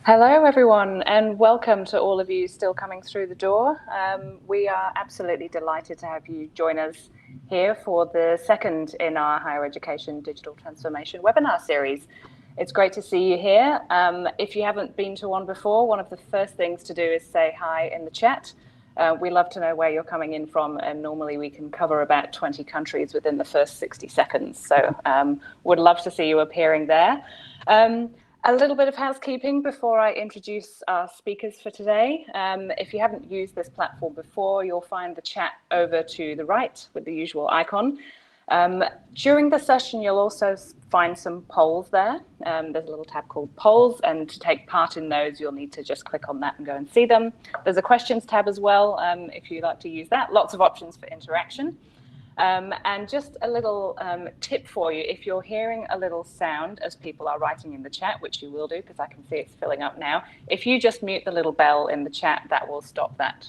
Hello, everyone, and welcome to all of you still coming through the door. We are absolutely delighted to have you join us here for the second in our Higher Education Digital Transformation webinar series. It's great to see you here. If you haven't been to one before, one of the first things to do is say hi in the chat. We love to know where you're coming in from, and normally we can cover about 20 countries within the first 60 seconds. So would love to see you appearing there. A little bit of housekeeping before I introduce our speakers for today. If you haven't used this platform before, you'll find the chat over to the right with the usual icon. During the session, you'll also find some polls there. There's a little tab called polls, and to take part in those, you'll need to just click on that and go and see them. There's a questions tab as well, if you like to use that. Lots of options for interaction. And just a little tip for you, if you're hearing a little sound as people are writing in the chat, which you will do because I can see it's filling up now, if you just mute the little bell in the chat, that will stop that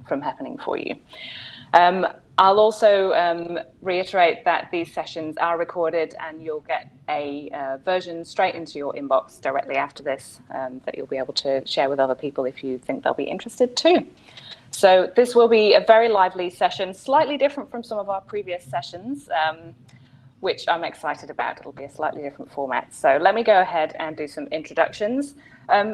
from happening for you. I'll also reiterate that these sessions are recorded and you'll get a version straight into your inbox directly after this that you'll be able to share with other people if you think they'll be interested too. So this will be a very lively session, slightly different from some of our previous sessions, which I'm excited about. It'll be a slightly different format. So let me go ahead and do some introductions.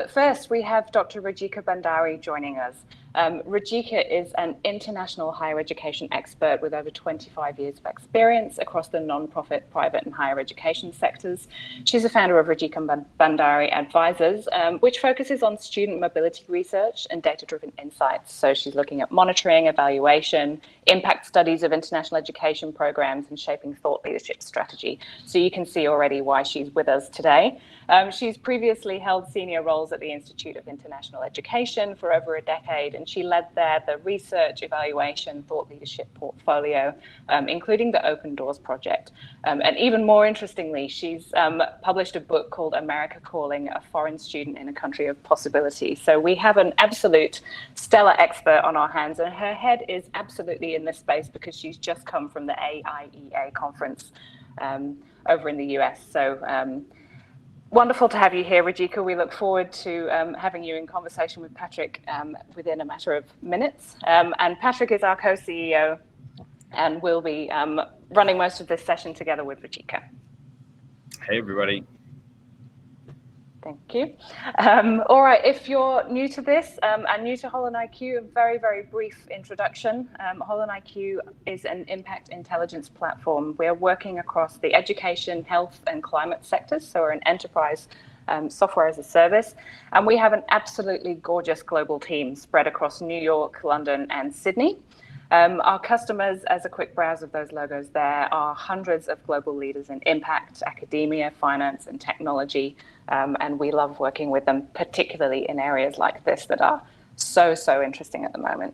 First, we have Dr. Rajika Bandari joining us. Rajika is an international higher education expert with over 25 years of experience across the non-profit, private and higher education sectors. She's the founder of Rajika Bandari Advisors, which focuses on student mobility research and data-driven insights. So she's looking at monitoring, evaluation, impact studies of international education programs and shaping thought leadership strategy. So you can see already why she's with us today. She's previously held senior roles at the Institute of International Education for over a decade, and she led there the research, evaluation, thought leadership portfolio, including the Open Doors Project. And even more interestingly, she's published a book called America Calling, a Foreign Student in a Country of Possibility. So we have an absolute stellar expert on our hands, and her head is absolutely in this space because she's just come from the AIEA conference over in the US. So wonderful to have you here, Rajika. We look forward to having you in conversation with Patrick within a matter of minutes. And Patrick is our co-CEO and will be running most of this session together with Rajika. Hey, everybody. Thank you. All right, if you're new to this and new to Holland IQ, a very, very brief introduction. Holland IQ is an impact intelligence platform. We're working across the education, health and climate sectors. So we're an enterprise software as a service. And we have an absolutely gorgeous global team spread across New York, London and Sydney. Our customers, as a quick browse of those logos there, are hundreds of global leaders in impact, academia, finance and technology. And we love working with them, particularly in areas like this that are so interesting at the moment.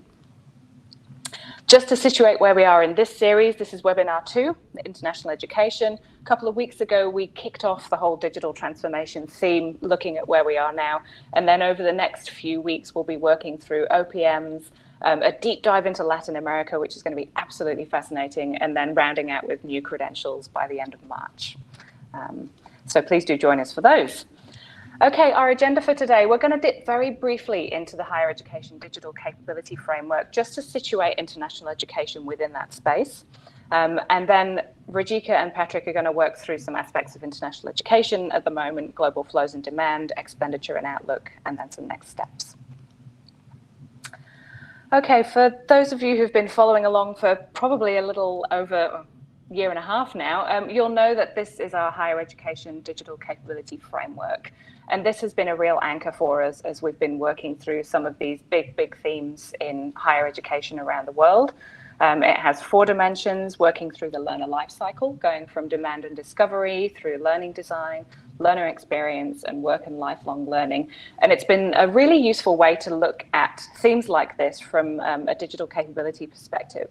Just to situate where we are in this series, this is webinar 2, international education. A couple of weeks ago, we kicked off the whole digital transformation theme, looking at where we are now. And then over the next few weeks, we'll be working through OPMs, a deep dive into Latin America, which is going to be absolutely fascinating, and then rounding out with new credentials by the end of March. So please do join us for those. Okay, our agenda for today, we're going to dip very briefly into the higher education digital capability framework, just to situate international education within that space. And then Rajika and Patrick are going to work through some aspects of international education at the moment, global flows and demand, expenditure and outlook, and then some next steps. Okay, for those of you who've been following along for probably a little over a year and a half now, you'll know that this is our higher education digital capability framework. And this has been a real anchor for us as we've been working through some of these big themes in higher education around the world. It has 4 dimensions, working through the learner life cycle, going from demand and discovery through learning design, learner experience, and work and lifelong learning. And it's been a really useful way to look at themes like this from a digital capability perspective.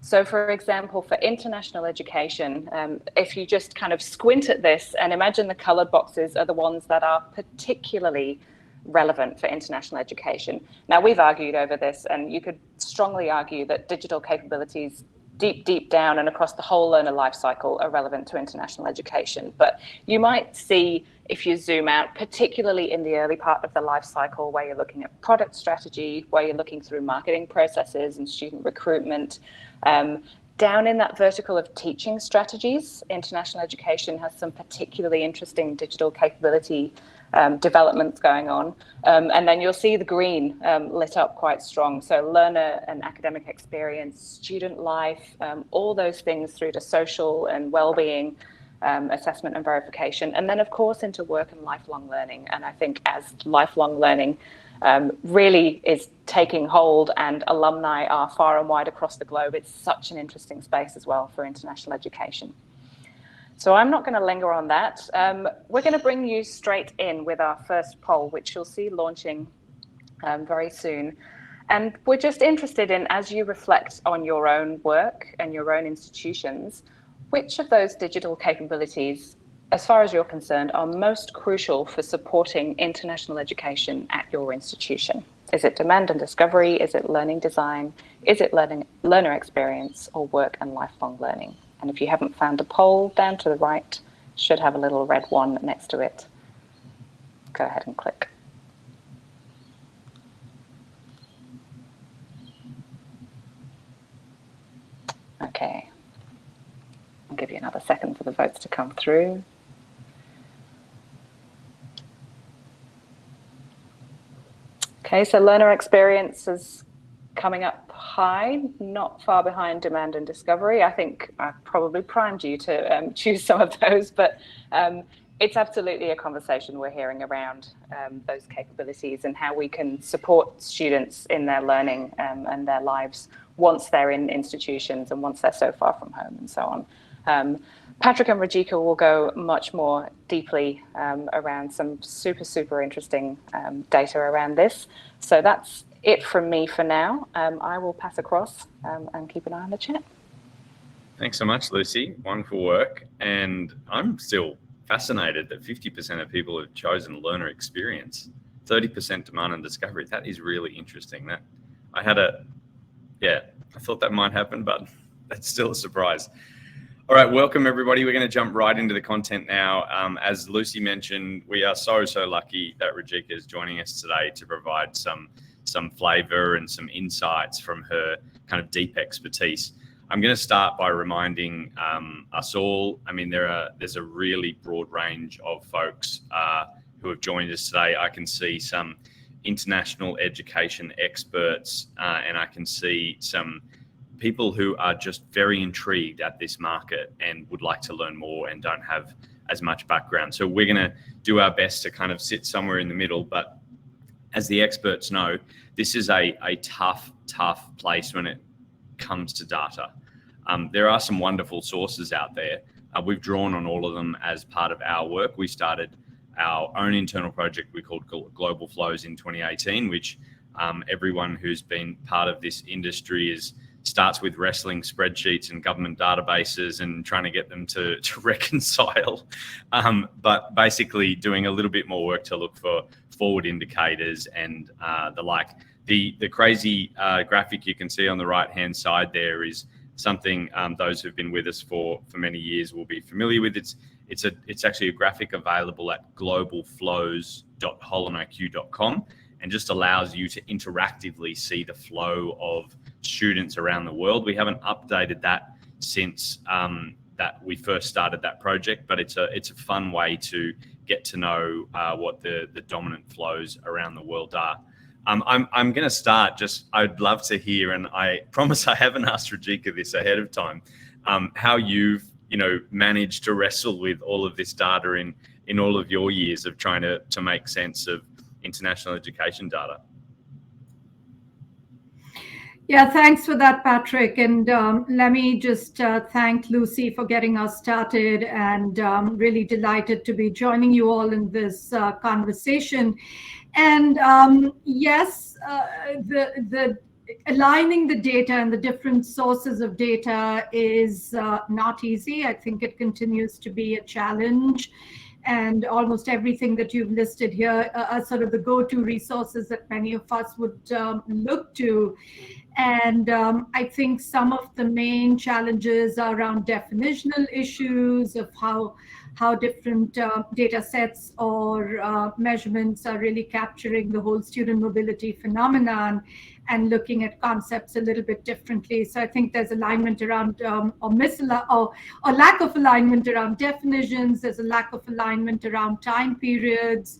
So for example, for international education, if you just kind of squint at this and imagine the colored boxes are the ones that are particularly relevant for international education. Now, we've argued over this, and you could strongly argue that digital capabilities deep down and across the whole learner life cycle are relevant to international education. But you might see, if you zoom out, particularly in the early part of the life cycle, where you're looking at product strategy, where you're looking through marketing processes and student recruitment, down in that vertical of teaching strategies, international education has some particularly interesting digital capability developments going on. And then you'll see the green lit up quite strong. So learner and academic experience, student life, all those things through to social and well-being assessment and verification. And then, of course, into work and lifelong learning. And I think as lifelong learning really is taking hold and alumni are far and wide across the globe, it's such an interesting space as well for international education. So I'm not going to linger on that. We're going to bring you straight in with our first poll, which you'll see launching very soon. And we're just interested in, as you reflect on your own work and your own institutions, which of those digital capabilities, as far as you're concerned, are most crucial for supporting international education at your institution? Is it demand and discovery? Is it learning design? Is it learner experience, or work and lifelong learning? And if you haven't found a poll, down to the right should have a little red one next to it. Go ahead and click. Okay. I'll give you another second for the votes to come through. Okay, so learner experience is coming up high, not far behind demand and discovery. I think I probably primed you to choose some of those, but it's absolutely a conversation we're hearing around those capabilities and how we can support students in their learning and their lives once they're in institutions and once they're so far from home and so on. Patrick and Rajika will go much more deeply around some super interesting data around this. So that's it from me for now. I will pass across and keep an eye on the chat. Thanks so much, Lucy. Wonderful work. And I'm still fascinated that 50% of people have chosen learner experience, 30% demand and discovery. That is really interesting. That I thought that might happen, but that's still a surprise. All right, welcome everybody. We're going to jump right into the content now. As Lucy mentioned, we are so lucky that Rajika is joining us today to provide some flavor and some insights from her kind of deep expertise. I'm going to start by reminding us all, I mean, there's a really broad range of folks who have joined us today. I can see some international education experts and I can see some people who are just very intrigued at this market and would like to learn more and don't have as much background. So we're going to do our best to kind of sit somewhere in the middle. But as the experts know, this is a tough place when it comes to data. There are some wonderful sources out there. We've drawn on all of them as part of our work. We started our own internal project we called Global Flows in 2018, which everyone who's been part of this industry starts with wrestling spreadsheets and government databases and trying to get them to reconcile, but basically doing a little bit more work to look for forward indicators and the like. The crazy graphic you can see on the right-hand side there is something those who've been with us for many years will be familiar with. It's actually a graphic available at globalflows.holoniq.com and just allows you to interactively see the flow of students around the world. We haven't updated that since that we first started that project, but it's a fun way to get to know what the dominant flows around the world are. I'm going to start I'd love to hear, and I promise I haven't asked Rajika this ahead of time, how you've managed to wrestle with all of this data in all of your years of trying to make sense of international education data. Yeah, thanks for that, Patrick. And let me just thank Lucy for getting us started, and really delighted to be joining you all in this conversation. And yes, the aligning the data and the different sources of data is not easy. I think it continues to be a challenge. and almost everything that you've listed here are sort of the go-to resources that many of us would look to. And I think some of the main challenges are around definitional issues of how different data sets or measurements are really capturing the whole student mobility phenomenon and looking at concepts a little bit differently. So I think there's alignment around or lack of alignment around definitions. There's a lack of alignment around time periods,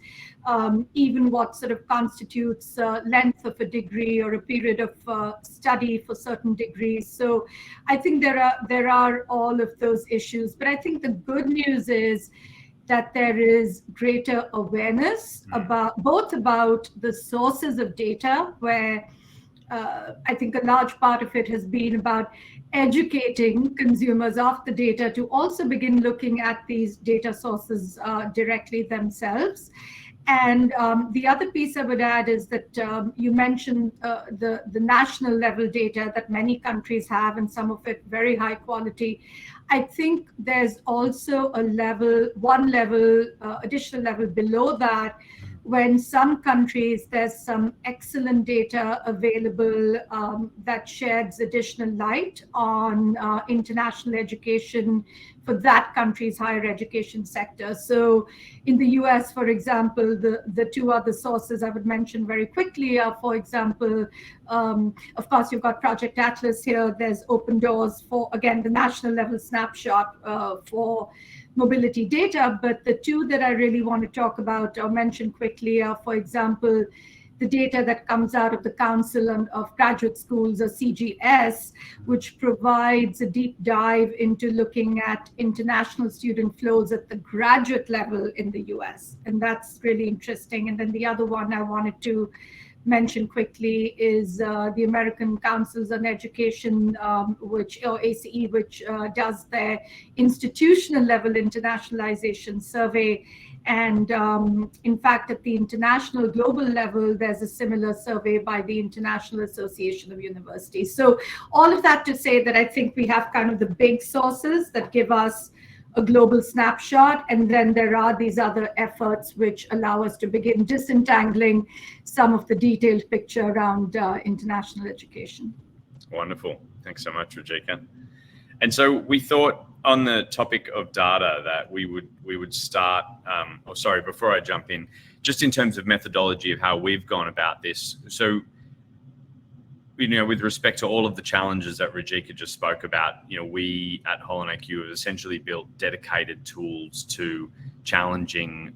even what sort of constitutes length of a degree or a period of study for certain degrees. So I think there are all of those issues. But I think the good news is that there is greater awareness about the sources of data, where I think a large part of it has been about educating consumers of the data to also begin looking at these data sources directly themselves. And the other piece I would add is that you mentioned the national level data that many countries have, and some of it very high quality. I think there's also additional level below that, when some countries, there's some excellent data available that sheds additional light on international education for that country's higher education sector. So in the US, for example, the two other sources I would mention very quickly are, for example, of course, you've got Project Atlas here. There's Open Doors for, again, the national level snapshot for mobility data. But the two that I really want to talk about or mention quickly are, for example, the data that comes out of the Council of Graduate Schools, or CGS, which provides a deep dive into looking at international student flows at the graduate level in the US. And that's really interesting. And then the other one I wanted to mention quickly is the American Councils on Education, ACE, which does their institutional level internationalization survey. And in fact, at the international global level, there's a similar survey by the International Association of Universities. So all of that to say that I think we have kind of the big sources that give us a global snapshot, and then there are these other efforts which allow us to begin disentangling some of the detailed picture around international education. Wonderful. Thanks so much, Rajika. And so we thought on the topic of data that we would start, before I jump in, just in terms of methodology of how we've gone about this. So, with respect to all of the challenges that Rajika just spoke about, we at Holland IQ have essentially built dedicated tools to challenging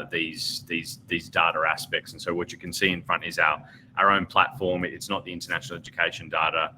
these data aspects. And so what you can see in front is our own platform. It's not the international education data,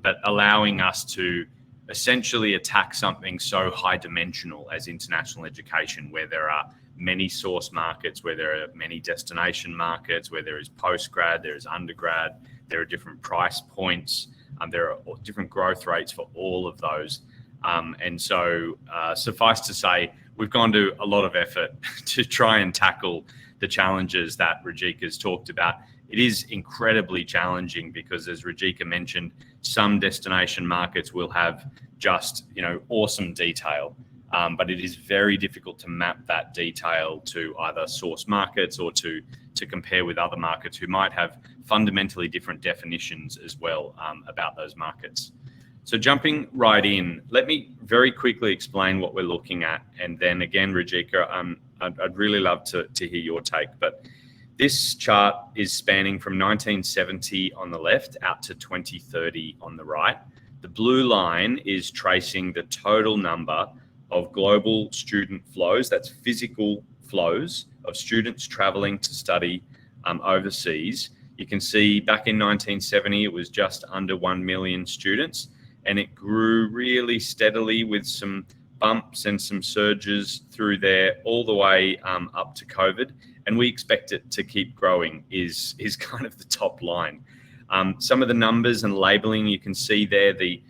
but allowing us to essentially attack something so high dimensional as international education, where there are many source markets, where there are many destination markets, where there is postgrad, there is undergrad, there are different price points, there are different growth rates for all of those. And so suffice to say, we've gone to a lot of effort to try and tackle the challenges that Rajika's talked about. It is incredibly challenging because, as Rajika mentioned, some destination markets will have just, awesome detail, but it is very difficult to map that detail to either source markets or to compare with other markets who might have fundamentally different definitions as well about those markets. So jumping right in, let me very quickly explain what we're looking at. And then again, Rajika, I'd really love to hear your take. But this chart is spanning from 1970 on the left out to 2030 on the right. The blue line is tracing the total number of global student flows, that's physical flows of students traveling to study overseas. You can see back in 1970, it was just under 1 million students, and it grew really steadily with some bumps and some surges through there all the way up to COVID. And we expect it to keep growing is kind of the top line. Some of the numbers and labeling you can see there, the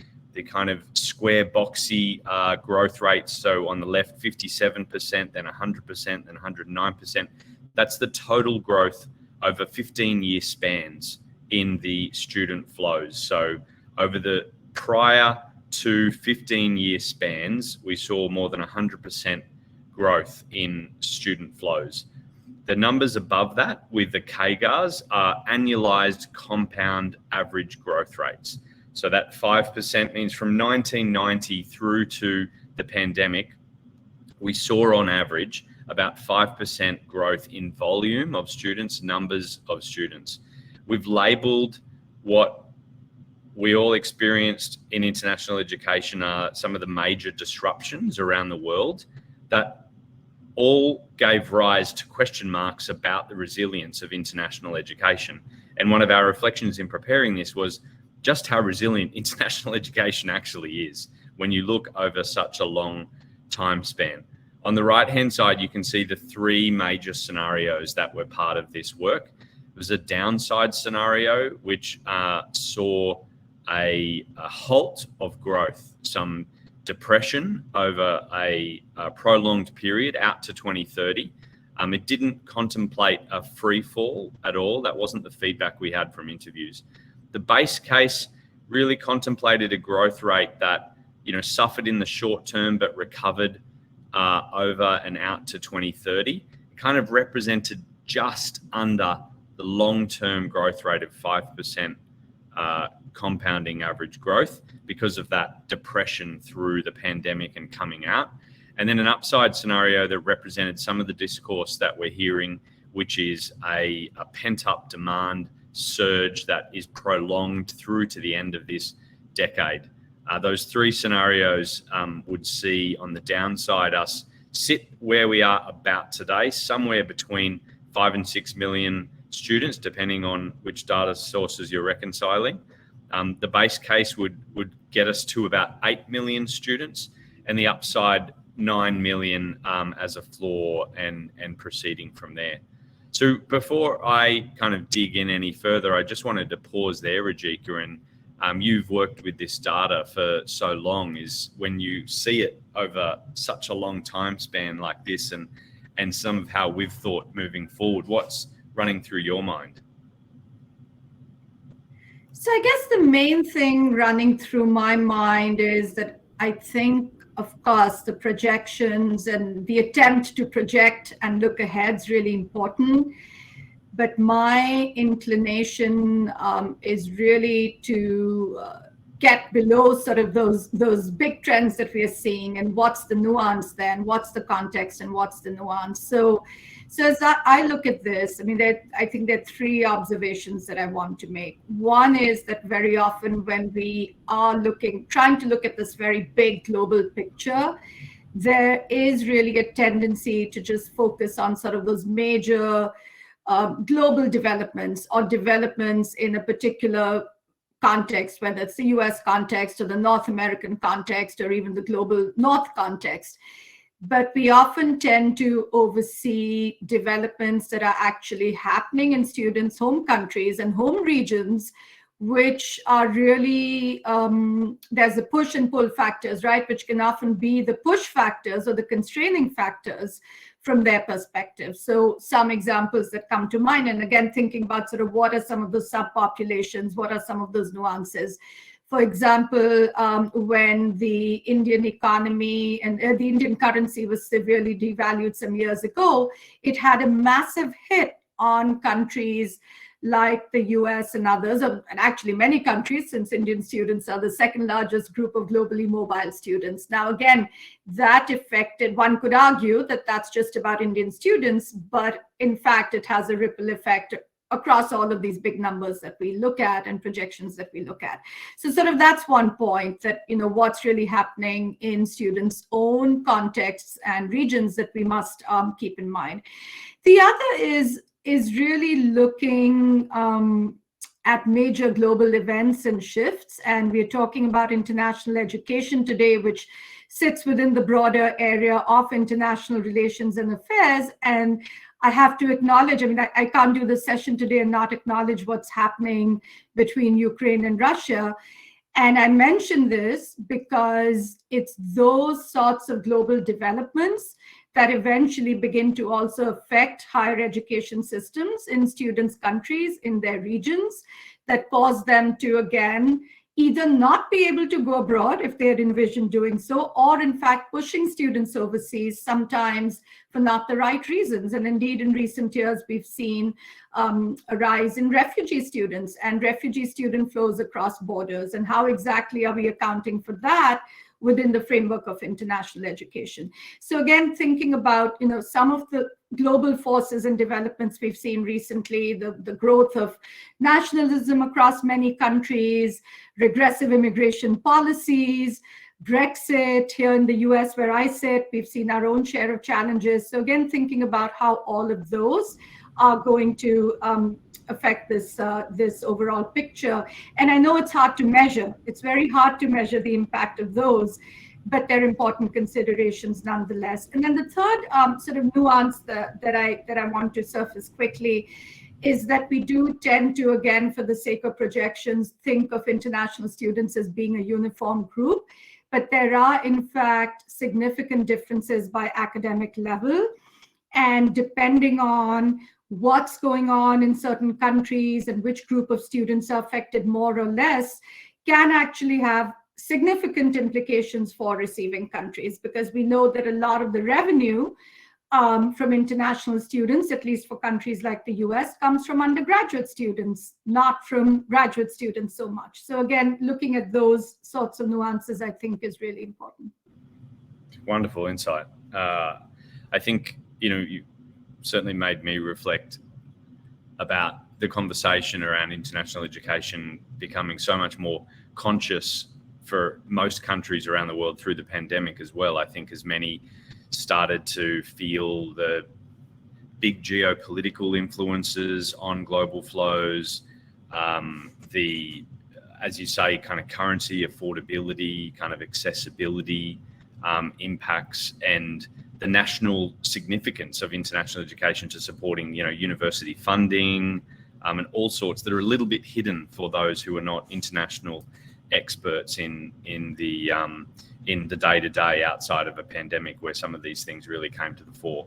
kind of square boxy growth rates. So on the left, 57%, then 100%, then 109%. That's the total growth over 15-year spans in the student flows. So over the prior to 15-year spans, we saw more than 100% growth in student flows. The numbers above that with the CAGRs are annualized compound average growth rates. So that 5% means from 1990 through to the pandemic, we saw on average about 5% growth in volume of students, numbers of students. We've labeled what we all experienced in international education are some of the major disruptions around the world that all gave rise to question marks about the resilience of international education. And one of our reflections in preparing this was just how resilient international education actually is when you look over such a long time span. On the right-hand side, you can see the three major scenarios that were part of this work. It was a downside scenario, which saw a halt of growth, some depression over a prolonged period out to 2030. It didn't contemplate a free fall at all. That wasn't the feedback we had from interviews. The base case really contemplated a growth rate that, suffered in the short term but recovered over and out to 2030. It kind of represented just under the long-term growth rate of 5% compounding average growth because of that depression through the pandemic and coming out. And then an upside scenario that represented some of the discourse that we're hearing, which is a pent-up demand surge that is prolonged through to the end of this decade. Those three scenarios would see on the downside us sit where we are about today, somewhere between 5 and 6 million students, depending on which data sources you're reconciling. The base case would get us to about 8 million students, and the upside 9 million as a floor and proceeding from there. So before I kind of dig in any further, I just wanted to pause there, Rajika, and you've worked with this data for so long, is when you see it over such a long time span like this and some of how we've thought moving forward, what's running through your mind? So I guess the main thing running through my mind is that I think, of course, the projections and the attempt to project and look ahead is really important. But my inclination is really to get below sort of those big trends that we are seeing, and what's the nuance then, what's the context and what's the nuance. So as I look at this, I mean, I think there are three observations that I want to make. One is that very often when we are trying to look at this very big global picture, there is really a tendency to just focus on sort of those major global developments or developments in a particular context, whether it's the US context or the North American context or even the global North context. But we often tend to oversee developments that are actually happening in students' home countries and home regions, which are really, there's the push and pull factors, right? Which can often be the push factors or the constraining factors from their perspective. So some examples that come to mind, and again, thinking about sort of what are some of the subpopulations, what are some of those nuances. For example, when the Indian economy and the Indian currency was severely devalued some years ago, it had a massive hit on countries like the US and others, and actually many countries, since Indian students are the second largest group of globally mobile students. Now, again, that affected, one could argue that that's just about Indian students, but in fact, it has a ripple effect across all of these big numbers that we look at and projections that we look at. So sort of that's one point, that, what's really happening in students' own contexts and regions that we must keep in mind. The other is really looking at major global events and shifts. And we're talking about international education today, which sits within the broader area of international relations and affairs. And I have to acknowledge, I mean, I can't do this session today and not acknowledge what's happening between Ukraine and Russia. And I mention this because it's those sorts of global developments that eventually begin to also affect higher education systems in students' countries, in their regions, that cause them to, again, either not be able to go abroad if they had envisioned doing so, or in fact pushing students overseas, sometimes for not the right reasons. And indeed, in recent years, we've seen a rise in refugee students and refugee student flows across borders. And how exactly are we accounting for that within the framework of international education? So again, thinking about, some of the global forces and developments we've seen recently, the growth of nationalism across many countries, regressive immigration policies, Brexit. Here in the US, where I sit, we've seen our own share of challenges. So again, thinking about how all of those are going to affect this overall picture. And I know it's hard to measure. It's very hard to measure the impact of those, but they're important considerations nonetheless. And then the third sort of nuance that I want to surface quickly is that we do tend to, again, for the sake of projections, think of international students as being a uniform group, but there are, in fact, significant differences by academic level. And depending on what's going on in certain countries and which group of students are affected more or less, can actually have significant implications for receiving countries, because we know that a lot of the revenue from international students, at least for countries like the US, comes from undergraduate students, not from graduate students so much. So again, looking at those sorts of nuances, I think, is really important. Wonderful insight. I think, you certainly made me reflect about the conversation around international education becoming so much more conscious for most countries around the world through the pandemic as well. I think as many started to feel the big geopolitical influences on global flows, the, as you say, kind of currency affordability, kind of accessibility impacts, and the national significance of international education to supporting, university funding and all sorts that are a little bit hidden for those who are not international experts in the day-to-day outside of a pandemic, where some of these things really came to the fore.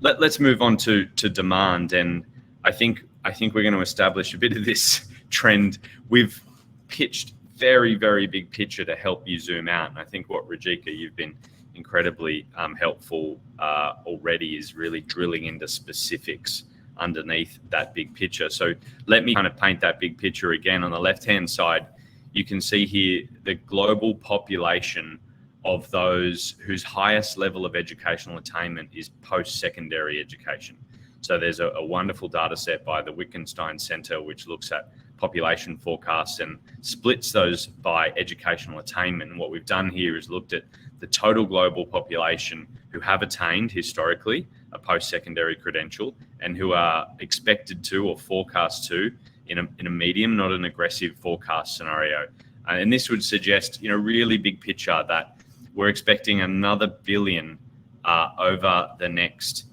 Let's move on to demand, and I think we're going to establish a bit of this trend. We've pitched very, very big picture to help you zoom out, and I think what Rajika, you've been incredibly helpful already, is really drilling into specifics underneath that big picture. So let me kind of paint that big picture again. On the left-hand side, you can see here the global population of those whose highest level of educational attainment is post-secondary education. So there's a wonderful data set by the Wittgenstein Center, which looks at population forecasts and splits those by educational attainment. And what we've done here is looked at the total global population who have attained historically a post-secondary credential and who are expected to or forecast to in a medium, not an aggressive forecast scenario. And this would suggest, really big picture, that we're expecting another billion over the next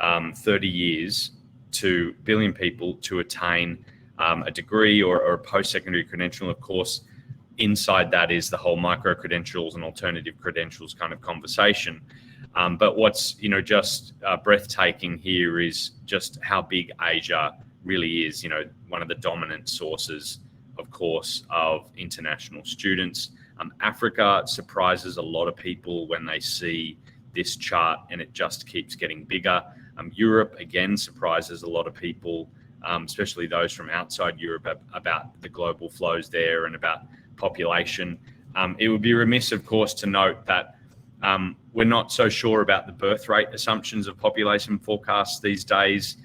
30 years, to billion people to attain a degree or a post-secondary credential. Of course, inside that is the whole micro-credentials and alternative credentials kind of conversation. But what's, just breathtaking here is just how big Asia really is, one of the dominant sources, of course, of international students. Africa surprises a lot of people when they see this chart, and it just keeps getting bigger. Europe, again, surprises a lot of people, especially those from outside Europe, about the global flows there and about population. It would be remiss, of course, to note that we're not so sure about the birth rate assumptions of population forecasts these days.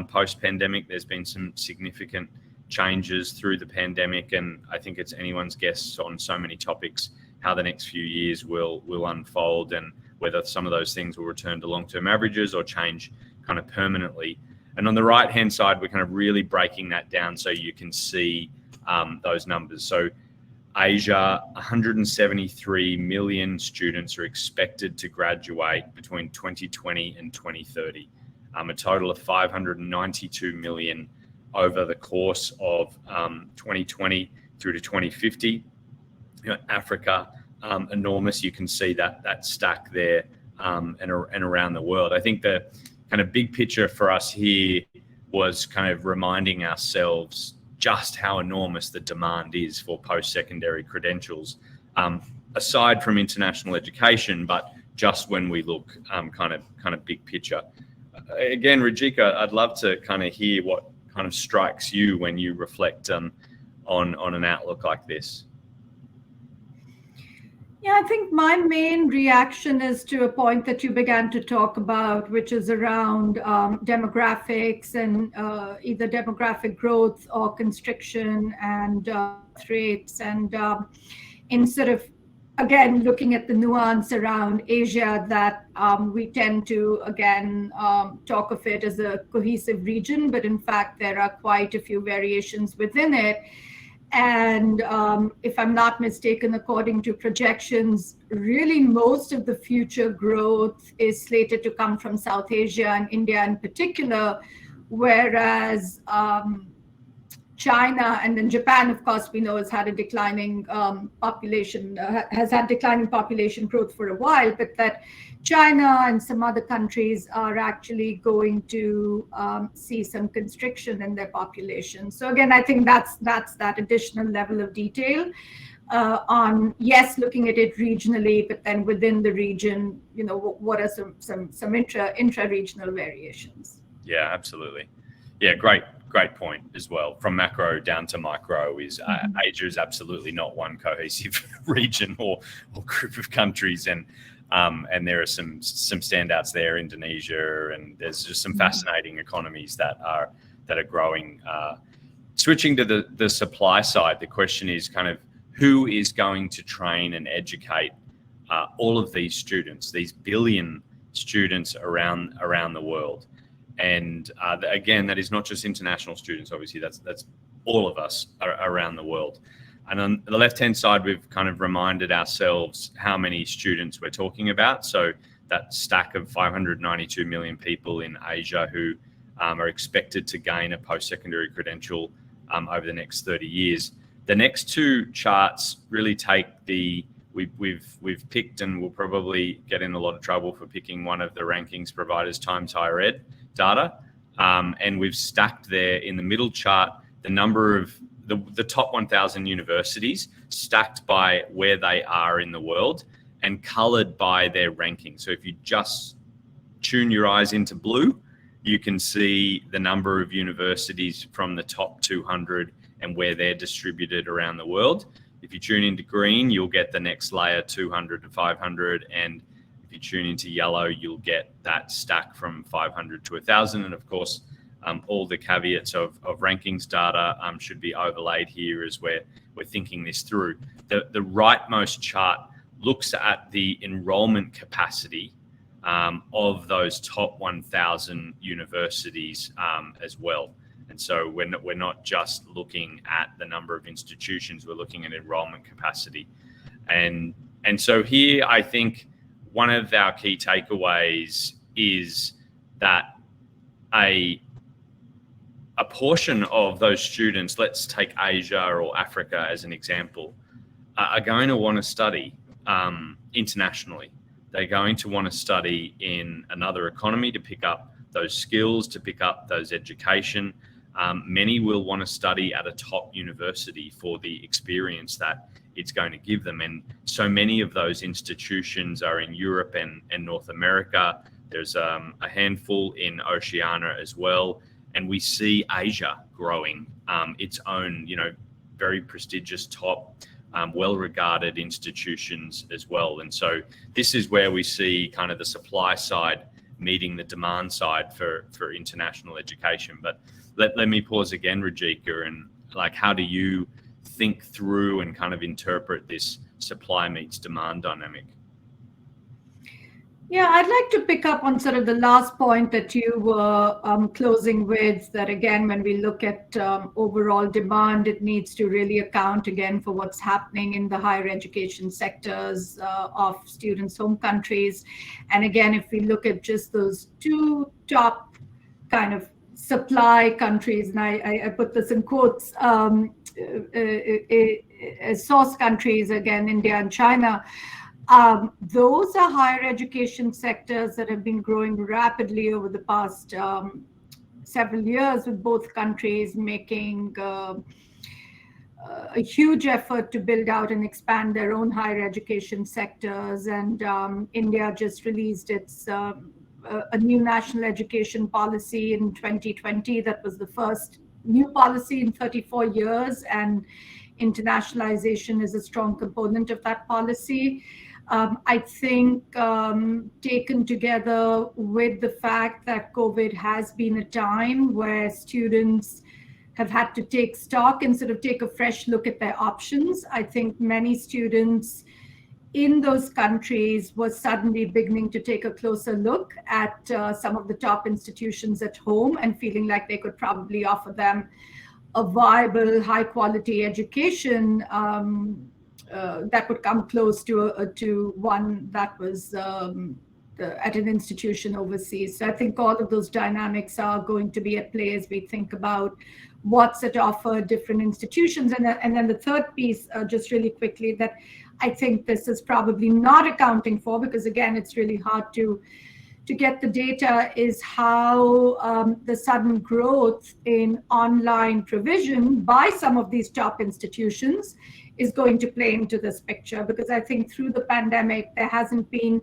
Post-pandemic, there's been some significant changes through the pandemic, and I think it's anyone's guess on so many topics how the next few years will unfold, and whether some of those things will return to long-term averages or change kind of permanently. And on the right-hand side, we're kind of really breaking that down so you can see those numbers. So Asia, 173 million students are expected to graduate between 2020 and 2030. A total of 592 million over the course of 2020 through to 2050. Africa, enormous. You can see that stack there, and around the world. I think the kind of big picture for us here was kind of reminding ourselves just how enormous the demand is for post-secondary credentials, aside from international education, but just when we look kind of big picture. Again, Rajika, I'd love to kind of hear what kind of strikes you when you reflect on an outlook like this. Yeah, I think my main reaction is to a point that you began to talk about, which is around demographics and either demographic growth or constriction and rates. And in sort of, again, looking at the nuance around Asia, that we tend to, again, talk of it as a cohesive region, but in fact, there are quite a few variations within it. And if I'm not mistaken, according to projections, really most of the future growth is slated to come from South Asia and India in particular, whereas China and then Japan, of course, we know has had a declining population, has had declining population growth for a while, but that China and some other countries are actually going to see some constriction in their population. So again, I think that's that additional level of detail on, yes, looking at it regionally, but then within the region, you know, what are some intra-regional variations? Yeah, absolutely. Yeah, great point as well. From macro down to micro is Asia is absolutely not one cohesive region or group of countries, and there are some standouts there, Indonesia, and there's just some fascinating economies that are growing. Switching to the supply side, the question is kind of who is going to train and educate all of these students, these billion students around the world. And again, that is not just international students. Obviously, that's all of us around the world. And on the left-hand side, we've kind of reminded ourselves how many students we're talking about. So that stack of 592 million people in Asia who are expected to gain a post-secondary credential over the next 30 years. The next two charts really take we've picked, and we'll probably get in a lot of trouble for picking one of the rankings providers, Times Higher Ed data, and we've stacked there in the middle chart the number of the top 1,000 universities stacked by where they are in the world and colored by their ranking. So if you just tune your eyes into blue, you can see the number of universities from the top 200 and where they're distributed around the world. If you tune into green, you'll get the next layer, 200 to 500, and if you tune into yellow, you'll get that stack from 500 to 1,000. And of course, all the caveats of rankings data should be overlaid here as we're thinking this through. The rightmost chart looks at the enrollment capacity of those top 1,000 universities as well. And so we're not just looking at the number of institutions, we're looking at enrollment capacity. And so here, I think one of our key takeaways is that a portion of those students, let's take Asia or Africa as an example, are going to want to study internationally. They're going to want to study in another economy to pick up those skills, to pick up those education. Many will want to study at a top university for the experience that it's going to give them. And so many of those institutions are in Europe and North America. There's a handful in Oceania as well. And we see Asia growing its own, very prestigious, top, well-regarded institutions as well. And so this is where we see kind of the supply side meeting the demand side for international education. But let me pause again, Rajika, and how do you think through and kind of interpret this supply meets demand dynamic? Yeah, I'd like to pick up on sort of the last point that you were closing with, that again, when we look at overall demand, it needs to really account again for what's happening in the higher education sectors of students' home countries. And again, if we look at just those two top kind of supply countries, and I put this in quotes, source countries, again, India and China, those are higher education sectors that have been growing rapidly over the past several years with both countries making a huge effort to build out and expand their own higher education sectors. And India just released its a new national education policy in 2020. That was the first new policy in 34 years, and internationalization is a strong component of that policy. I think taken together with the fact that COVID has been a time where students have had to take stock and sort of take a fresh look at their options. I think many students in those countries were suddenly beginning to take a closer look at some of the top institutions at home and feeling like they could probably offer them a viable, high quality education that would come close to one that was at an institution overseas. So I think all of those dynamics are going to be at play as we think about what's at offer different institutions. And then the third piece, just really quickly, that I think this is probably not accounting for, because again, it's really hard to get the data, is how the sudden growth in online provision by some of these top institutions is going to play into this picture. Because I think through the pandemic, there hasn't been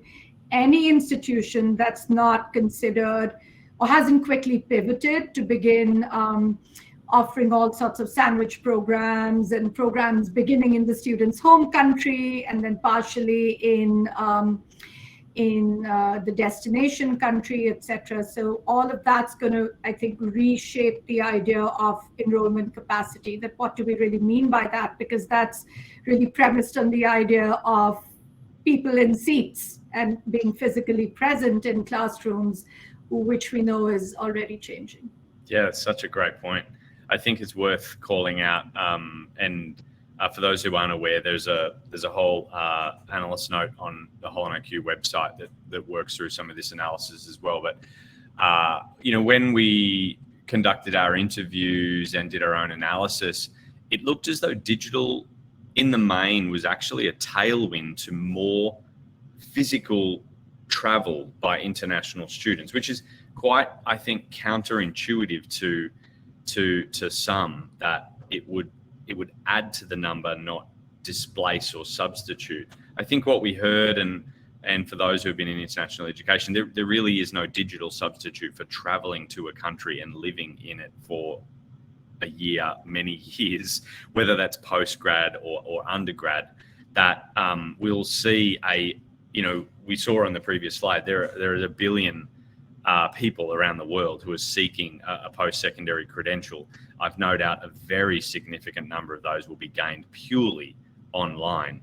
any institution that's not considered or hasn't quickly pivoted to begin offering all sorts of sandwich programs and programs beginning in the student's home country and then partially in the destination country, etc. So all of that's going to, I think, reshape the idea of enrollment capacity. That what do we really mean by that? Because that's really premised on the idea of people in seats and being physically present in classrooms, which we know is already changing. Yeah, it's such a great point. I think it's worth calling out, and for those who aren't aware, there's a whole analyst note on the HolonIQ website that works through some of this analysis as well. But when we conducted our interviews and did our own analysis, it looked as though digital, in the main, was actually a tailwind to more physical travel by international students, which is quite, I think, counterintuitive to some, that it would add to the number, not displace or substitute. I think what we heard, and for those who have been in international education, there really is no digital substitute for traveling to a country and living in it for a year, many years, whether that's post-grad or undergrad. That we'll see we saw on the previous slide, there are 1 billion people around the world who are seeking a post-secondary credential. I've no doubt a very significant number of those will be gained purely online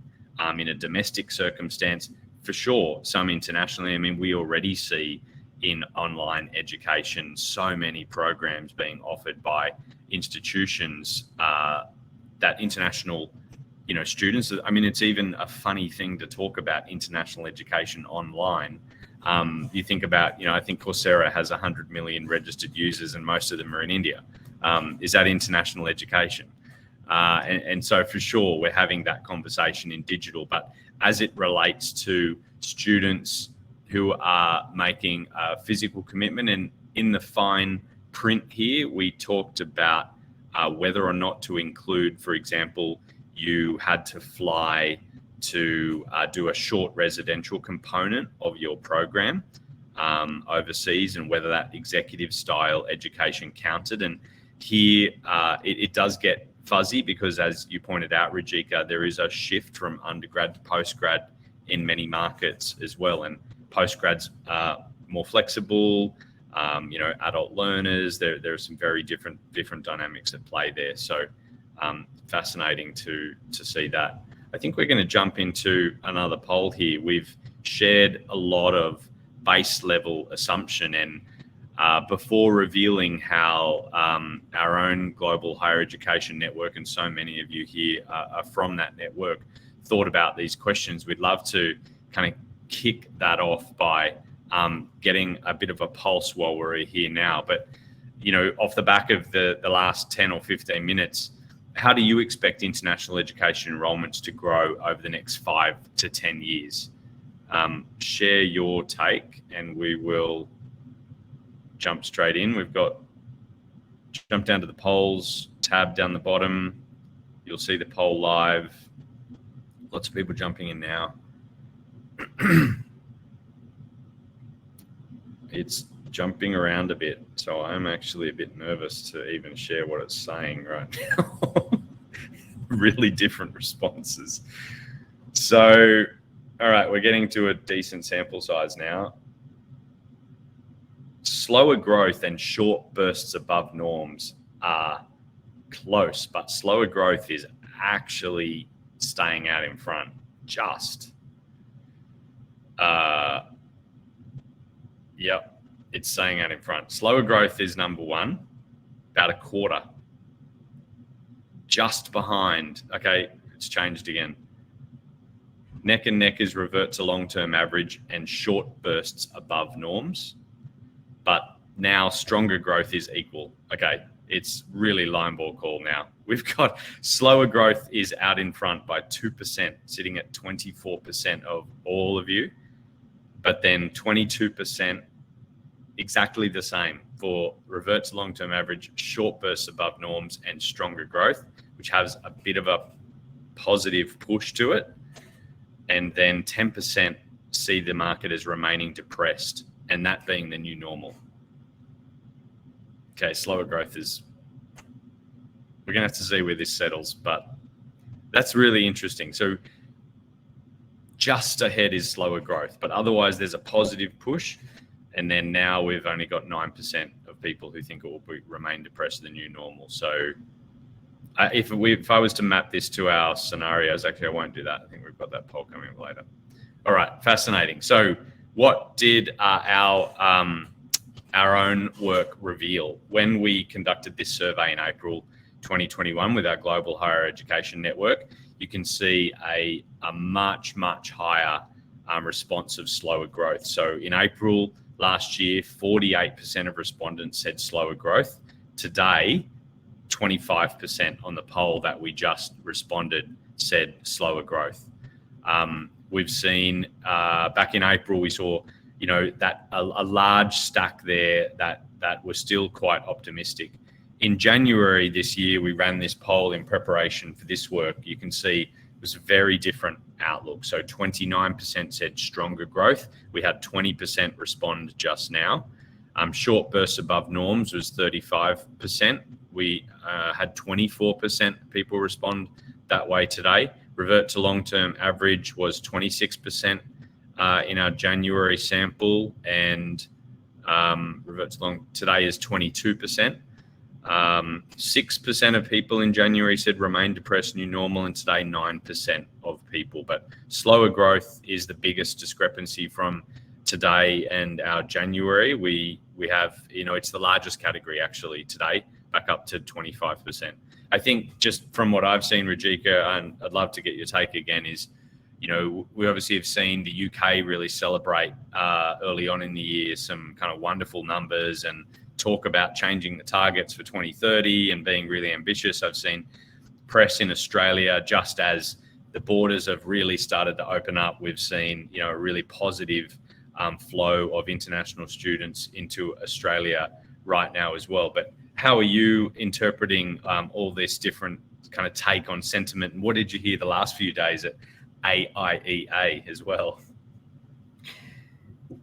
in a domestic circumstance. For sure, some internationally. I mean, we already see in online education so many programs being offered by institutions that international students. I mean, it's even a funny thing to talk about international education online. You think about, I think Coursera has 100 million registered users and most of them are in India. Is that international education? And so for sure, we're having that conversation in digital, but as it relates to students who are making a physical commitment, and in the fine print here, we talked about whether or not to include, for example, you had to fly to do a short residential component of your program overseas, and whether that executive style education counted. And here it does get fuzzy because, as you pointed out, Rajika, there is a shift from undergrad to postgrad in many markets as well. And postgrads are more flexible, adult learners, there are some very different dynamics at play there. So fascinating to see that. I think we're going to jump into another poll here. We've shared a lot of base level assumption, and before revealing how our own global higher education network, and so many of you here are from that network, thought about these questions, we'd love to kind of kick that off by getting a bit of a pulse while we're here now. But, off the back of the last 10 or 15 minutes, how do you expect international education enrollments to grow over the next 5 to 10 years? Share your take and we will jump straight in. We've got jump down to the polls tab down the bottom. You'll see the poll live. Lots of people jumping in now. It's jumping around a bit, so I'm actually a bit nervous to even share what it's saying right now. Really different responses. So, all right, we're getting to a decent sample size now. Slower growth and short bursts above norms are close, but slower growth is actually staying out in front just. Yep, it's staying out in front. Slower growth is number one, about a quarter. Just behind, okay, it's changed again. Neck and neck is revert to long-term average and short bursts above norms. But now stronger growth is equal. Okay, it's really line ball call now. We've got slower growth is out in front by 2%, sitting at 24% of all of you. But then 22%, exactly the same for revert to long-term average, short bursts above norms, and stronger growth, which has a bit of a positive push to it. And then 10% see the market as remaining depressed, and that being the new normal. Okay, slower growth is, we're going to have to see where this settles, but that's really interesting. So just ahead is slower growth, but otherwise there's a positive push. And then now we've only got 9% of people who think it will remain depressed, the new normal. So if I was to map this to our scenarios, actually I won't do that. I think we've got that poll coming up later. All right, fascinating. So what did our own work reveal? When we conducted this survey in April 2021 with our global higher education network, you can see a much, much higher response of slower growth. So in April last year, 48% of respondents said slower growth. Today, 25% on the poll that we just responded said slower growth. We've seen back in April, we saw, that a large stack there that was still quite optimistic. In January this year, we ran this poll in preparation for this work. You can see it was a very different outlook. So 29% said stronger growth. We had 20% respond just now. Short bursts above norms was 35%. We had 24% people respond that way today. Revert to long-term average was 26% in our January sample, and revert to long today is 22%. 6% of people in January said remain depressed, new normal, and today 9% of people. But slower growth is the biggest discrepancy from today and our January. We have, it's the largest category actually today, back up to 25%. I think just from what I've seen, Rajika, and I'd love to get your take again, is, we obviously have seen the UK really celebrate early on in the year some kind of wonderful numbers and talk about changing the targets for 2030 and being really ambitious. I've seen press in Australia, just as the borders have really started to open up, we've seen, a really positive flow of international students into Australia right now as well. But how are you interpreting all this different kind of take on sentiment? And what did you hear the last few days at AIEA as well?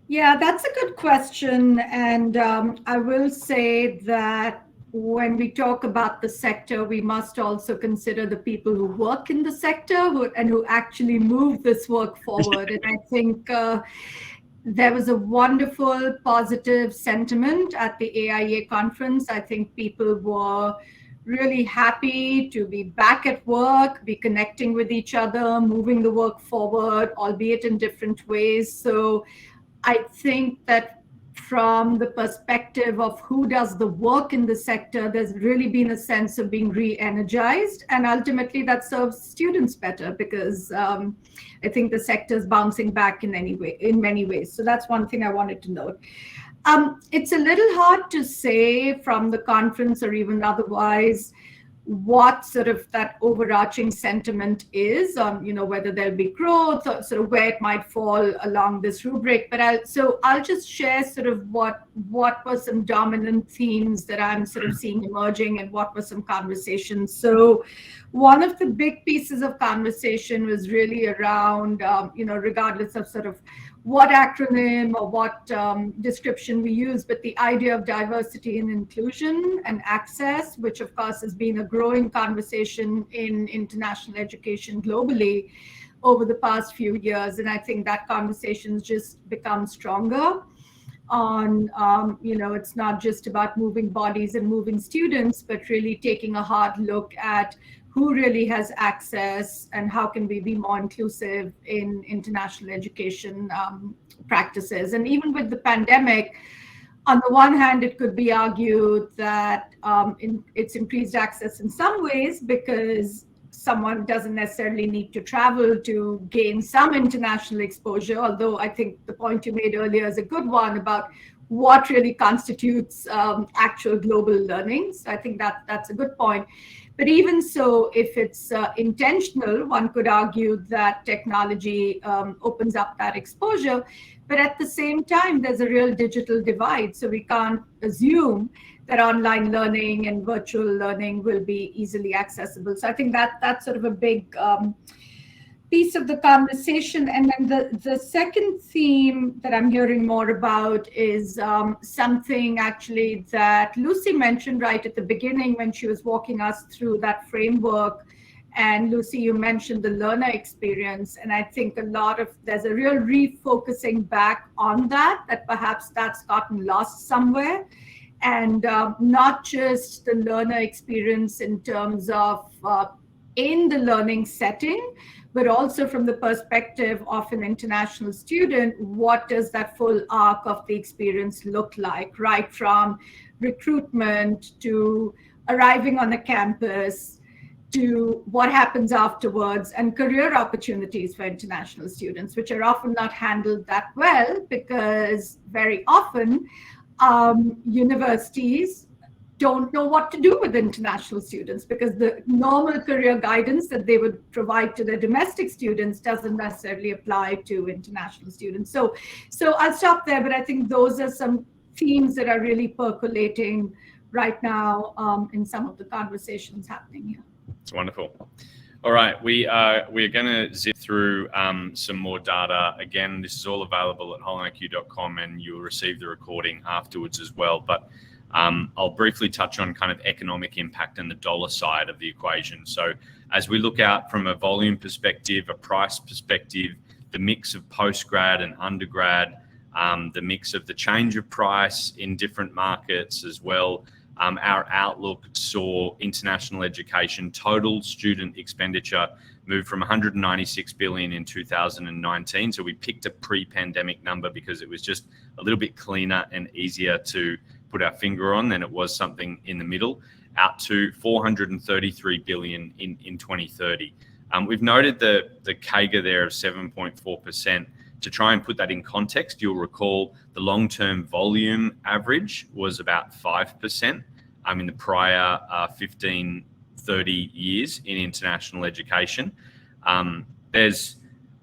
Yeah, that's a good question. And I will say that when we talk about the sector, we must also consider the people who work in the sector who actually move this work forward. And I think there was a wonderful positive sentiment at the AIEA conference. I think people were really happy to be back at work, be connecting with each other, moving the work forward, albeit in different ways. So I think that from the perspective of who does the work in the sector, there's really been a sense of being re-energized, and ultimately that serves students better because I think the sector is bouncing back in many ways. So that's one thing I wanted to note. It's a little hard to say from the conference or even otherwise what sort of that overarching sentiment is on, whether there'll be growth or sort of where it might fall along this rubric. But I'll just share sort of what were some dominant themes that I'm sort of seeing emerging and what were some conversations. So one of the big pieces of conversation was really around, regardless of sort of what acronym or what description we use, but the idea of diversity and inclusion and access, which of course has been a growing conversation in international education globally over the past few years. And I think that conversation's just become stronger on, it's not just about moving bodies and moving students, but really taking a hard look at who really has access and how can we be more inclusive in international education practices. And even with the pandemic, on the one hand, it could be argued that it's increased access in some ways because someone doesn't necessarily need to travel to gain some international exposure, although I think the point you made earlier is a good one about what really constitutes actual global learning. So I think that's a good point. But even so, if it's intentional, one could argue that technology opens up that exposure. But at the same time, there's a real digital divide. So we can't assume that online learning and virtual learning will be easily accessible. So I think that's sort of a big piece of the conversation. And then the second theme that I'm hearing more about is something actually that Lucy mentioned right at the beginning when she was walking us through that framework. And Lucy, you mentioned the learner experience. And I think there's a real refocusing back on that perhaps that's gotten lost somewhere. And not just the learner experience in terms of in the learning setting, but also from the perspective of an international student, what does that full arc of the experience look like, right from recruitment to arriving on a campus to what happens afterwards and career opportunities for international students, which are often not handled that well because very often universities don't know what to do with international students because the normal career guidance that they would provide to their domestic students doesn't necessarily apply to international students. So I'll stop there, but I think those are some themes that are really percolating right now in some of the conversations happening here. It's wonderful. All right, we're going to zip through some more data. Again, this is all available at holoniq.com and you'll receive the recording afterwards as well. But I'll briefly touch on kind of economic impact and the dollar side of the equation. So as we look out from a volume perspective, a price perspective, the mix of postgrad and undergrad, the mix of the change of price in different markets as well. Our outlook saw international education total student expenditure move from 196 billion in 2019. So we picked a pre-pandemic number because it was just a little bit cleaner and easier to put our finger on than it was something in the middle, out to 433 billion in 2030. We've noted the CAGR there of 7.4%. To try and put that in context, you'll recall the long-term volume average was about 5% in the prior 15, 30 years in international education. There's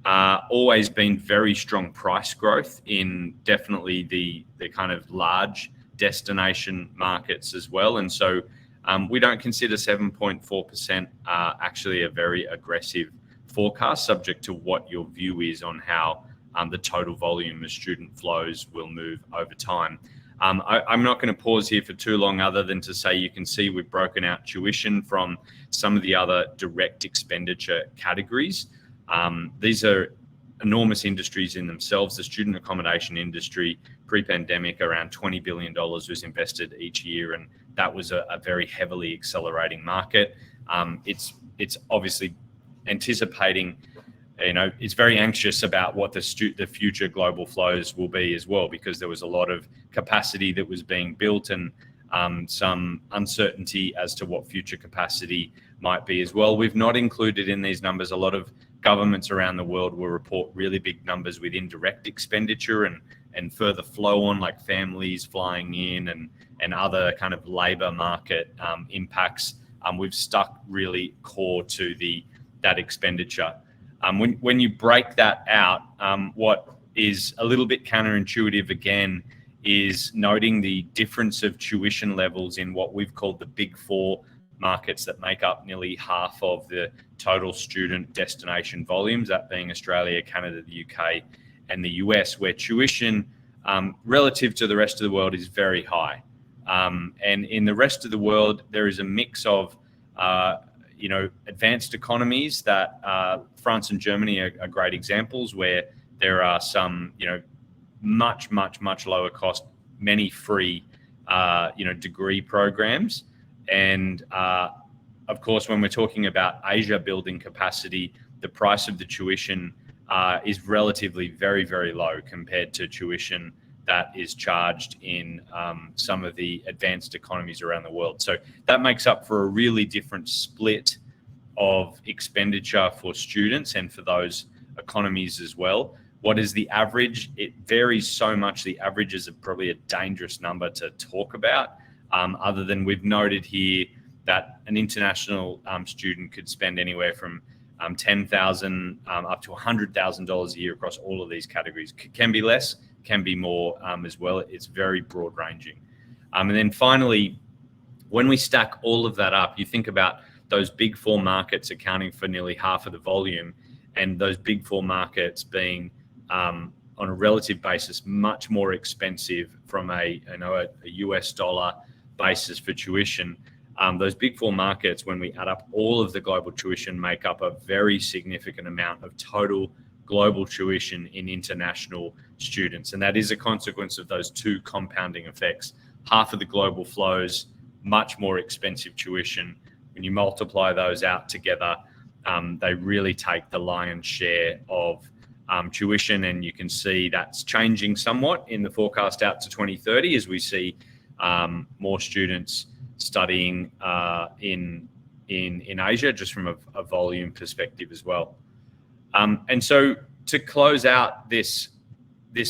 always been very strong price growth in definitely the kind of large destination markets as well. And so we don't consider 7.4% actually a very aggressive forecast, subject to what your view is on how the total volume of student flows will move over time. I'm not going to pause here for too long other than to say you can see we've broken out tuition from some of the other direct expenditure categories. These are enormous industries in themselves. The student accommodation industry, pre-pandemic, around $20 billion was invested each year, and that was a very heavily accelerating market. It's obviously anticipating, it's very anxious about what the future global flows will be as well, because there was a lot of capacity that was being built and some uncertainty as to what future capacity might be as well. We've not included in these numbers, a lot of governments around the world will report really big numbers with indirect expenditure and further flow on, like families flying in and other kind of labor market impacts. we've stuck really core to that expenditure. When you break that out, what is a little bit counterintuitive again is noting the difference of tuition levels in what we've called the big four markets that make up nearly half of the total student destination volumes, that being Australia, Canada, the UK, and the US, where tuition relative to the rest of the world is very high. And in the rest of the world, there is a mix of advanced economies that France and Germany are great examples, where there are some, much lower cost, many free, degree programs. And of course, when we're talking about Asia building capacity, the price of the tuition is relatively very, very low compared to tuition that is charged in some of the advanced economies around the world. So that makes up for a really different split of expenditure for students and for those economies as well. What is the average? It varies so much. The average is probably a dangerous number to talk about, other than we've noted here that an international student could spend anywhere from $10,000 up to $100,000 a year across all of these categories. Can be less, can be more as well. It's very broad ranging. And then finally, when we stack all of that up, you think about those big four markets accounting for nearly half of the volume, and those big four markets being on a relative basis much more expensive from a US dollar basis for tuition. Those big four markets, when we add up all of the global tuition, make up a very significant amount of total global tuition in international students. And that is a consequence of those two compounding effects. Half of the global flows, much more expensive tuition. When you multiply those out together, they really take the lion's share of tuition. And you can see that's changing somewhat in the forecast out to 2030 as we see more students studying in Asia, just from a volume perspective as well. And so to close out this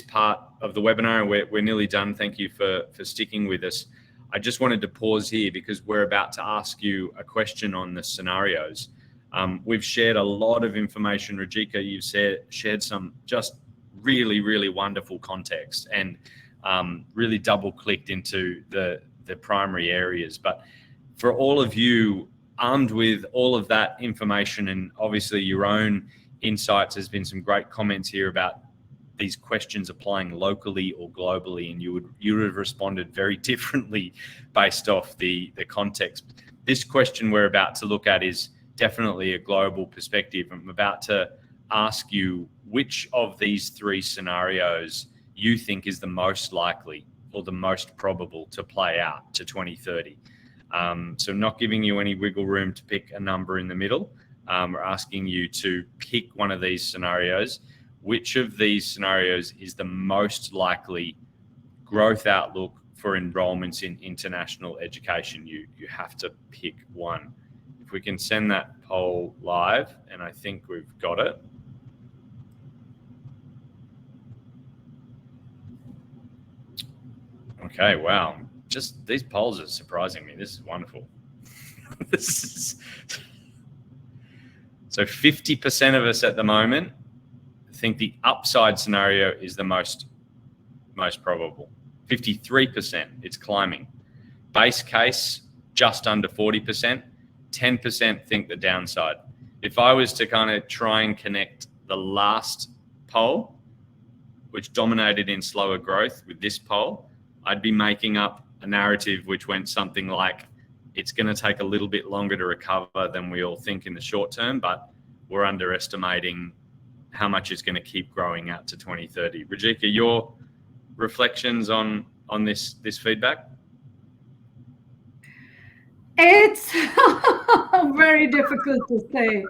part of the webinar, and we're nearly done. Thank you for sticking with us. I just wanted to pause here because we're about to ask you a question on the scenarios. We've shared a lot of information. Rajika, you've shared some just really, really wonderful context, and really double clicked into the primary areas. But for all of you, armed with all of that information and obviously your own insights, there's been some great comments here about these questions applying locally or globally, and you would have responded very differently based off the context. This question we're about to look at is definitely a global perspective. I'm about to ask you which of these three scenarios you think is the most likely or the most probable to play out to 2030. So not giving you any wiggle room to pick a number in the middle. We're asking you to pick one of these scenarios. Which of these scenarios is the most likely growth outlook for enrollments in international education? You have to pick one. If we can send that poll live, and I think we've got it. Okay, wow. Just these polls are surprising me. This is wonderful. So 50% of us at the moment think the upside scenario is the most probable. 53%, it's climbing. Base case, just under 40%. 10% think the downside. If I was to kind of try and connect the last poll, which dominated in slower growth, with this poll, I'd be making up a narrative which went something like, it's going to take a little bit longer to recover than we all think in the short term, but we're underestimating how much it's going to keep growing out to 2030. Rajika, your reflections on this feedback? It's very difficult to say,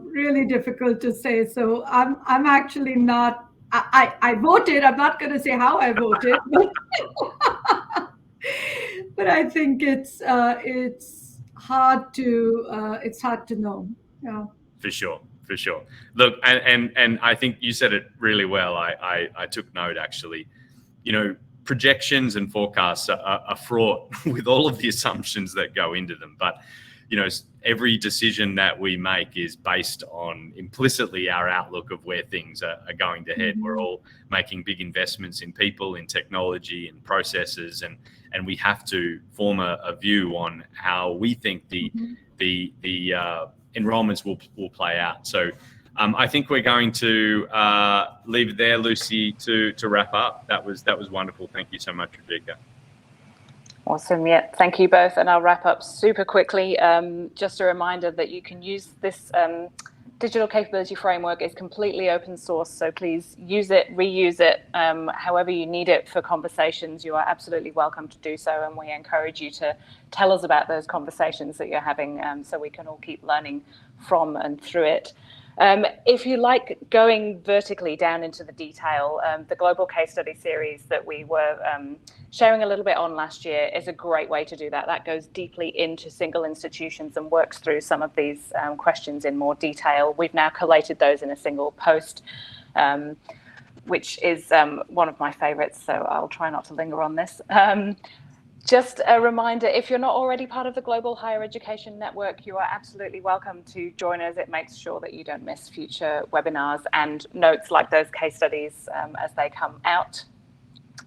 really difficult to say. So I'm actually not. I voted. I'm not going to say how I voted, but I think it's hard to know. Yeah. For sure. Look, and I think you said it really well. I took note, actually. projections and forecasts are fraught with all of the assumptions that go into them. But, every decision that we make is based on implicitly our outlook of where things are going to head. We're all making big investments in people, in technology, and processes, and we have to form a view on how we think the enrollments will play out. So I think we're going to leave it there, Lucy, to wrap up. That was wonderful. Thank you so much, Rajika. Awesome. Yeah, thank you both. And I'll wrap up super quickly. Just a reminder that you can use this digital capability framework. Is completely open source, so please use it, reuse it, however you need it for conversations. You are absolutely welcome to do so, and we encourage you to tell us about those conversations that you're having, so we can all keep learning from and through it. If you like going vertically down into the detail, the global case study series that we were sharing a little bit on last year is a great way to do that. That goes deeply into single institutions and works through some of these questions in more detail. We've now collated those in a single post, which is one of my favorites, so I'll try not to linger on this. Just a reminder, if you're not already part of the Global Higher Education Network, you are absolutely welcome to join us. It makes sure that you don't miss future webinars and notes like those case studies as they come out.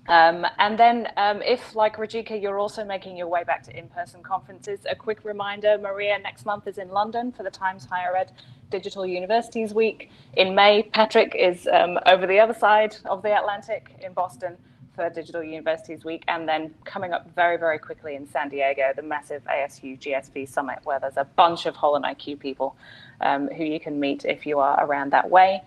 And then if, like Rajika, you're also making your way back to in-person conferences, a quick reminder, Maria next month is in London for the Times Higher Ed Digital Universities Week. In May, Patrick is over the other side of the Atlantic in Boston for Digital Universities Week, and then coming up very, very quickly in San Diego, the massive ASU GSV Summit, where there's a bunch of HolonIQ people who you can meet if you are around that way.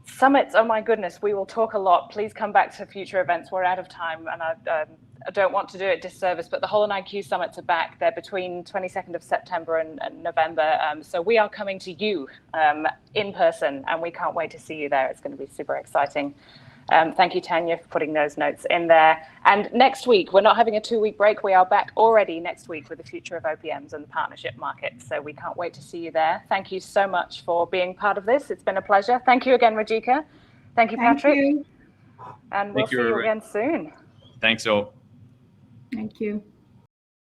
Summits, oh my goodness, we will talk a lot. Please come back to future events. We're out of time, and I don't want to do it disservice, but the HolonIQ Summits are back. They're between 22nd of September and November. So we are coming to you in person, and we can't wait to see you there. It's going to be super exciting. Thank you, Tanya, for putting those notes in there. And next week, we're not having a 2-week break. We are back already next week with the future of OPMs and the partnership market. So we can't wait to see you there. Thank you so much for being part of this. It's been a pleasure. Thank you again, Rajika. Thank you, Patrick. Thank you. And we'll see you again soon. Thanks all. Thank you.